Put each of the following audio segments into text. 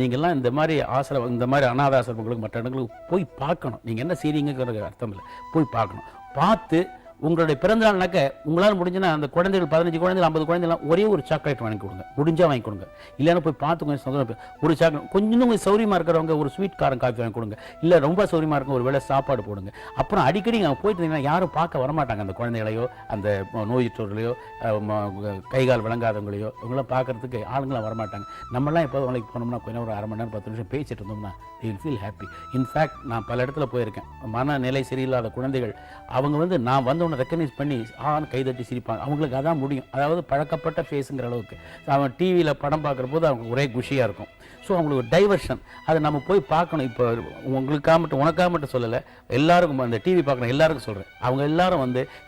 நீங்கள்லாம் இந்த மாதிரி இந்த மாதிரி அனாத ஆசிரமங்களுக்கு மற்ற இடங்களுக்கு போய் பார்க்கணும். நீங்கள் என்ன செய்றீங்கங்கிறது அர்த்தம் இல்லை, போய் பார்க்கணும். பார்த்து உங்களுடைய பிறந்த நாள்னாக்க உங்களால் முடிஞ்சுன்னா அந்த குழந்தைகள் 15 குழந்தைகள் 50 குழந்தைலாம் ஒரே ஒரு சாக்லேட் வாங்கி கொடுங்க, முடிஞ்சால் வாங்கி கொடுங்க. இல்லைன்னா போய் பார்த்து கொஞ்சம் சந்தோஷம் ஒரு சாக்லேட், கொஞ்சம் சௌரியமாக இருக்கிறவங்க ஒரு ஸ்வீட் காரம் காஃபி வாங்கி கொடுங்க. இல்லை ரொம்ப சௌரியமாக இருக்கும் ஒரு வேளை சாப்பாடு போடுங்க. அப்புறம் அடிக்கடி அங்கே போயிட்டு இருந்தீங்கன்னா யாரும் பார்க்க வரமாட்டாங்க. அந்த குழந்தைகளையோ அந்த நோயுற்றவர்களையோ கைகால் விளங்காதவங்களையோ இவங்களாம் பார்க்கறதுக்கு ஆளுங்களாம் வரமாட்டாங்க. நம்மளாம் எப்போது வேலைக்கு போனோம்னா கொஞ்சம் ஒரு 1/2 மணி நேரம் 10 நிமிஷம் பேசிட்டு இருந்தோம்னா they will feel happy. In fact நான் பல இடத்துல போயிருக்கேன். மனநிலை சரியில்லாத குழந்தைகள் அவங்க நான் வந்தவனை ரெக்கக்னைஸ் பண்ணி கைதட்டி சிரிப்பாங்க. அவங்களுக்கு அதான் முடியும். அதாவது பழக்கப்பட்ட ஃபேஸுங்கிற அளவுக்கு அவன் டிவியில் படம் பார்க்குற போது அவங்க ஒரே குஷியாக இருக்கும். ஸோ அவங்களுக்கு ஒரு டைவர்ஷன், அதை நம்ம போய் பார்க்கணும். இப்போ உங்களுக்காக மட்டும் உனக்காக மட்டும் சொல்லலை, எல்லாருக்கும் அந்த டிவி பார்க்கணும் எல்லாருக்கும் சொல்கிறேன். அவங்க எல்லாரும்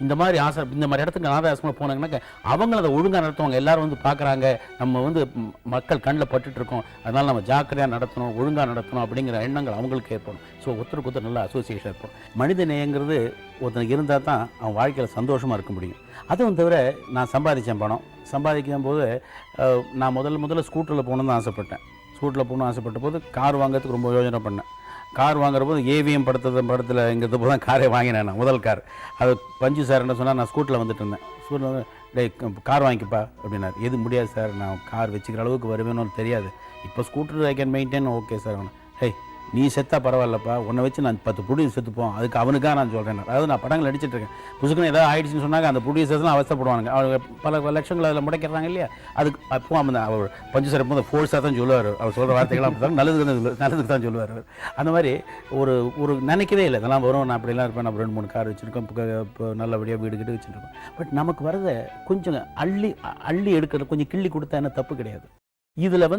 இந்த மாதிரி இந்த மாதிரி இடத்துக்கு அனாதை ஆசிரமம் போனாங்கன்னாக்க அவங்க அதை ஒழுங்காக நடத்துவாங்க. எல்லாரும் பார்க்குறாங்க, நம்ம மக்கள் கண்ணில் பட்டுட்டு இருக்கோம், அதனால் நம்ம ஜாக்கிரதையாக நடத்தணும், ஒழுங்காக நடத்தணும் அப்படிங்கிற எண்ணங்கள் அவங்களுக்கு ஏற்படும். ஸோ ஒருத்தருக்கு ஒருத்தர் நல்ல அசோசியேஷன் இருக்கும். மனித நேயங்கிறது ஒருத்தனுக்கு இருந்தால் தான் அவன் வாழ்க்கையில் சந்தோஷமாக இருக்க முடியும். அதுவும் தவிர நான் சம்பாதிச்சேன் பணம். சம்பாதிக்கும் போது நான் முதல்ல ஸ்கூட்டரில் போகணுன்னு தான் ஆசைப்பட்டேன். ஸ்கூட்டரில் போகணும்னு ஆசைப்பட்ட போது கார் வாங்கிறதுக்கு ரொம்ப யோஜனை பண்ணேன். கார் வாங்குற போது ஏவிஎம் படத்தில் இங்கிறது போது தான் காரே வாங்கினேன். நான் முதல் கார் அது பஞ்சு சார் என்ன சொன்னால், நான் ஸ்கூட்டரில் வந்துட்டு இருந்தேன். ஸ்கூட்டரில் டே கார் வாங்கிப்பா அப்படின்னாரு. எது முடியாது சார், நான் கார் வச்சுக்கிற அளவுக்கு வருவேன்னு தெரியாது. இப்போ scooter I can maintain. Okay sir. அவனை ஹே நீ செத்தா பரவாயில்லப்பா, உன்னை வச்சு நான் 10 ப்ரொடியூஸ் செத்துப்போம், அதுக்கு அவனுக்காக நான் சொல்கிறேன். அதாவது நான் படங்கள் நடிச்சிட்டு இருக்கேன், புதுக்குன்னு ஏதாவது ஆயிடுச்சுன்னு சொன்னாங்க அந்த ப்ரொடியூசர்ஸ்லாம் அவஸ்தப்படுவாங்க. அவங்க பல லட்சங்கள் அதில் முடைக்கிறாங்க இல்லையா. அதுக்கு அப்போ அவர் பஞ்சு சார் போது ஃபோர்ஸாக தான் சொல்லுவார். அவர் சொல்கிற வார்த்தைகள்லாம் அப்படி தான் நல்லதுக்கு தான் சொல்லுவார். அந்த மாதிரி ஒரு நினைக்கவே இல்லை இதெல்லாம் வரும், நான் அப்படிலாம் இருப்பேன், நம்ம 2-3 கார் வச்சுருக்கோம், இப்போ நல்லபடியாக வீடு கிட்ட வச்சுருக்கோம். பட் நமக்கு வரதை கொஞ்சம் அள்ளி எடுக்கிறது, கொஞ்சம் கிள்ளி கொடுத்தா என்ன தப்பு கிடையாது. இதில்